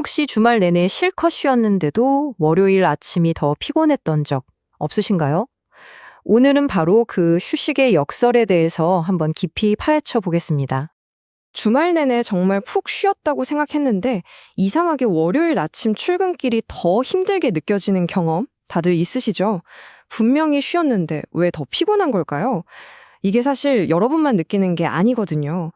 혹시 주말 내내 실컷 쉬었는데도 월요일 아침이 더 피곤했던 적 없으신가요? 오늘은 바로 그 휴식의 역설에 대해서 한번 깊이 파헤쳐 보겠습니다. 주말 내내 정말 푹 쉬었다고 생각했는데 이상하게 월요일 아침 출근길이 더 힘들게 느껴지는 경험 다들 있으시죠? 분명히 쉬었는데 왜 더 피곤한 걸까요? 이게 사실 여러분만 느끼는 게 아니거든요.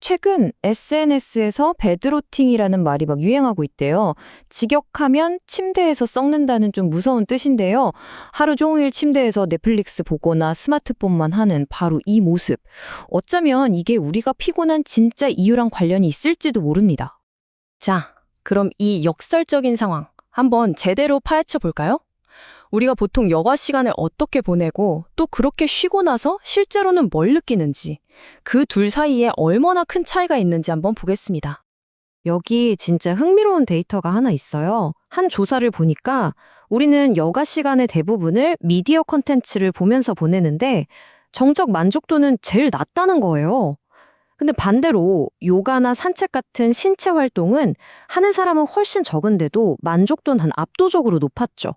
최근 SNS에서 베드로팅이라는 말이 막 유행하고 있대요. 직역하면 침대에서 썩는다는 좀 무서운 뜻인데요. 하루 종일 침대에서 넷플릭스 보거나 스마트폰만 하는 바로 이 모습. 어쩌면 이게 우리가 피곤한 진짜 이유랑 관련이 있을지도 모릅니다. 자, 그럼 이 역설적인 상황 한번 제대로 파헤쳐 볼까요? 우리가 보통 여가 시간을 어떻게 보내고 또 그렇게 쉬고 나서 실제로는 뭘 느끼는지 그 둘 사이에 얼마나 큰 차이가 있는지 한번 보겠습니다. 여기 진짜 흥미로운 데이터가 하나 있어요. 한 조사를 보니까 우리는 여가 시간의 대부분을 미디어 콘텐츠를 보면서 보내는데 정적 만족도는 제일 낮다는 거예요. 근데 반대로 요가나 산책 같은 신체 활동은 하는 사람은 훨씬 적은데도 만족도는 압도적으로 높았죠.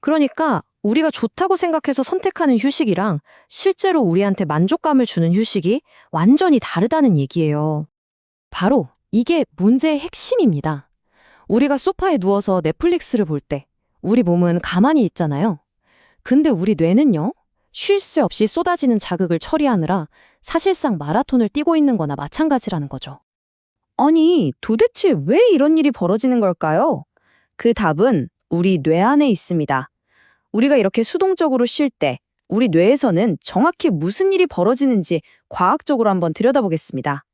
그러니까 우리가 좋다고 생각해서 선택하는 휴식이랑 실제로 우리한테 만족감을 주는 휴식이 완전히 다르다는 얘기예요. 바로 이게 문제의 핵심입니다. 우리가 소파에 누워서 넷플릭스를 볼 때 우리 몸은 가만히 있잖아요. 근데 우리 뇌는요, 쉴 새 없이 쏟아지는 자극을 처리하느라 사실상 마라톤을 뛰고 있는 거나 마찬가지라는 거죠. 아니, 도대체 왜 이런 일이 벌어지는 걸까요? 그 답은 우리 뇌 안에 있습니다. 우리가 이렇게 수동적으로 쉴 때 우리 뇌에서는 정확히 무슨 일이 벌어지는지 과학적으로 한번 들여다보겠습니다.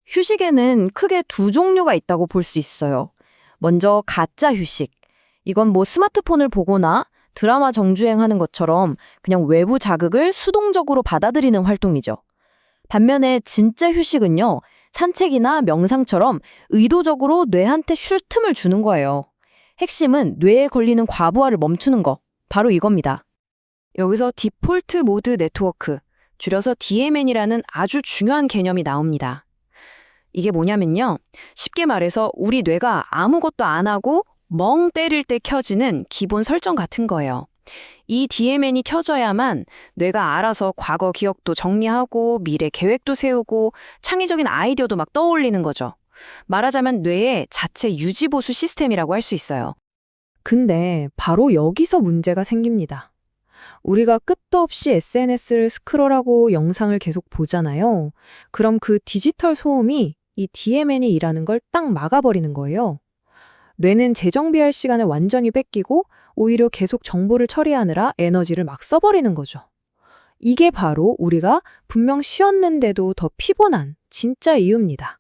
휴식에는 크게 두 종류가 있다고 볼 수 있어요. 먼저 가짜 휴식. 이건 뭐 스마트폰을 보거나 드라마 정주행하는 것처럼 그냥 외부 자극을 수동적으로 받아들이는 활동이죠. 반면에 진짜 휴식은요, 산책이나 명상처럼 의도적으로 뇌한테 쉴 틈을 주는 거예요. 핵심은 뇌에 걸리는 과부하를 멈추는 거. 바로 이겁니다. 여기서 디폴트 모드 네트워크, 줄여서 DMN이라는 아주 중요한 개념이 나옵니다. 이게 뭐냐면요, 쉽게 말해서 우리 뇌가 아무것도 안 하고 멍 때릴 때 켜지는 기본 설정 같은 거예요. 이 DMN이 켜져야만 뇌가 알아서 과거 기억도 정리하고 미래 계획도 세우고 창의적인 아이디어도 막 떠올리는 거죠. 말하자면 뇌의 자체 유지보수 시스템이라고 할 수 있어요. 근데 바로 여기서 문제가 생깁니다. 우리가 끝도 없이 SNS를 스크롤하고 영상을 계속 보잖아요. 그럼 그 디지털 소음이 이 DMN이 일하는 걸 딱 막아버리는 거예요. 뇌는 재정비할 시간을 완전히 뺏기고 오히려 계속 정보를 처리하느라 에너지를 막 써버리는 거죠. 이게 바로 우리가 분명 쉬었는데도 더 피곤한 진짜 이유입니다.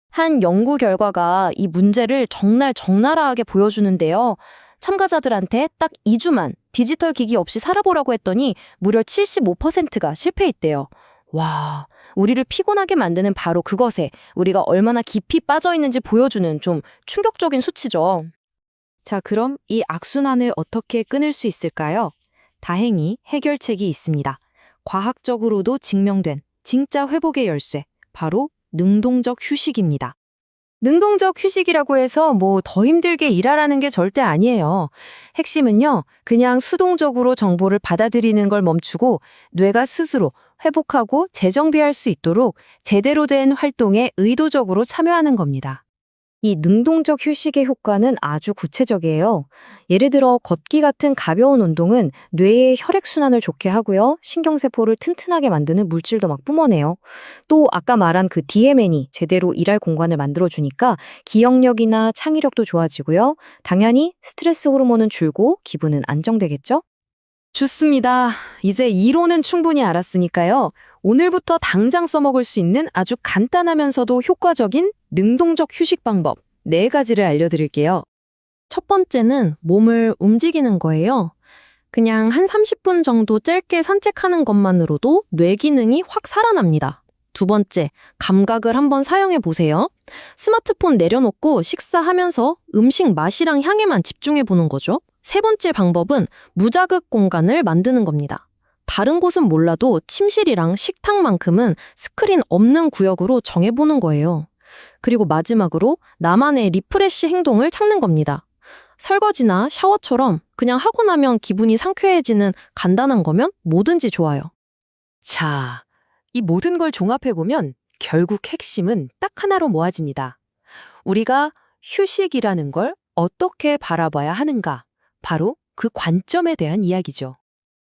한 연구 결과가 이 문제를 정말 적나라하게 보여주는데요. 참가자들한테 딱 2주만 디지털 기기 없이 살아보라고 했더니 무려 75%가 실패했대요. 와, 우리를 피곤하게 만드는 바로 그것에 우리가 얼마나 깊이 빠져 있는지 보여주는 좀 충격적인 수치죠. 자, 그럼 이 악순환을 어떻게 끊을 수 있을까요? 다행히 해결책이 있습니다. 과학적으로도 증명된 진짜 회복의 열쇠, 바로 능동적 휴식입니다. 능동적 휴식이라고 해서 뭐 더 힘들게 일하라는 게 절대 아니에요. 핵심은요, 그냥 수동적으로 정보를 받아들이는 걸 멈추고 뇌가 스스로 회복하고 재정비할 수 있도록 제대로 된 활동에 의도적으로 참여하는 겁니다. 이 능동적 휴식의 효과는 아주 구체적이에요. 예를 들어 걷기 같은 가벼운 운동은 뇌의 혈액순환을 좋게 하고요. 신경세포를 튼튼하게 만드는 물질도 막 뿜어내요. 또 아까 말한 그 DMN이 제대로 일할 공간을 만들어주니까 기억력이나 창의력도 좋아지고요. 당연히 스트레스 호르몬은 줄고 기분은 안정되겠죠? 좋습니다. 이제 이론은 충분히 알았으니까요. 오늘부터 당장 써먹을 수 있는 아주 간단하면서도 효과적인 능동적 휴식 방법 4가지를 알려드릴게요. 첫 번째는 몸을 움직이는 거예요. 그냥 한 30분 정도 짧게 산책하는 것만으로도 뇌 기능이 확 살아납니다. 두 번째, 감각을 한번 사용해 보세요. 스마트폰 내려놓고 식사하면서 음식 맛이랑 향에만 집중해 보는 거죠. 세 번째 방법은 무자극 공간을 만드는 겁니다. 다른 곳은 몰라도 침실이랑 식탁만큼은 스크린 없는 구역으로 정해보는 거예요. 그리고 마지막으로 나만의 리프레시 행동을 찾는 겁니다. 설거지나 샤워처럼 그냥 하고 나면 기분이 상쾌해지는 간단한 거면 뭐든지 좋아요. 자, 이 모든 걸 종합해보면 결국 핵심은 딱 하나로 모아집니다. 우리가 휴식이라는 걸 어떻게 바라봐야 하는가? 바로 그 관점에 대한 이야기죠.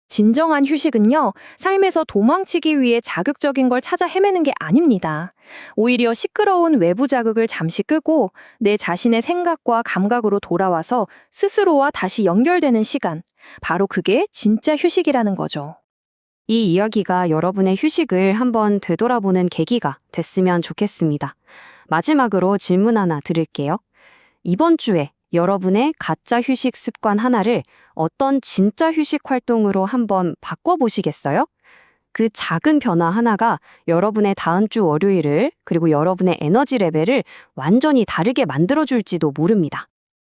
진정한 휴식은요, 삶에서 도망치기 위해 자극적인 걸 찾아 헤매는 게 아닙니다. 오히려 시끄러운 외부 자극을 잠시 끄고 내 자신의 생각과 감각으로 돌아와서 스스로와 다시 연결되는 시간. 바로 그게 진짜 휴식이라는 거죠. 이 이야기가 여러분의 휴식을 한번 되돌아보는 계기가 됐으면 좋겠습니다. 마지막으로 질문 하나 드릴게요. 이번 주에 여러분의 가짜 휴식 습관 하나를 어떤 진짜 휴식 활동으로 한번 바꿔보시겠어요? 그 작은 변화 하나가 여러분의 다음 주 월요일을 그리고 여러분의 에너지 레벨을 완전히 다르게 만들어줄지도 모릅니다.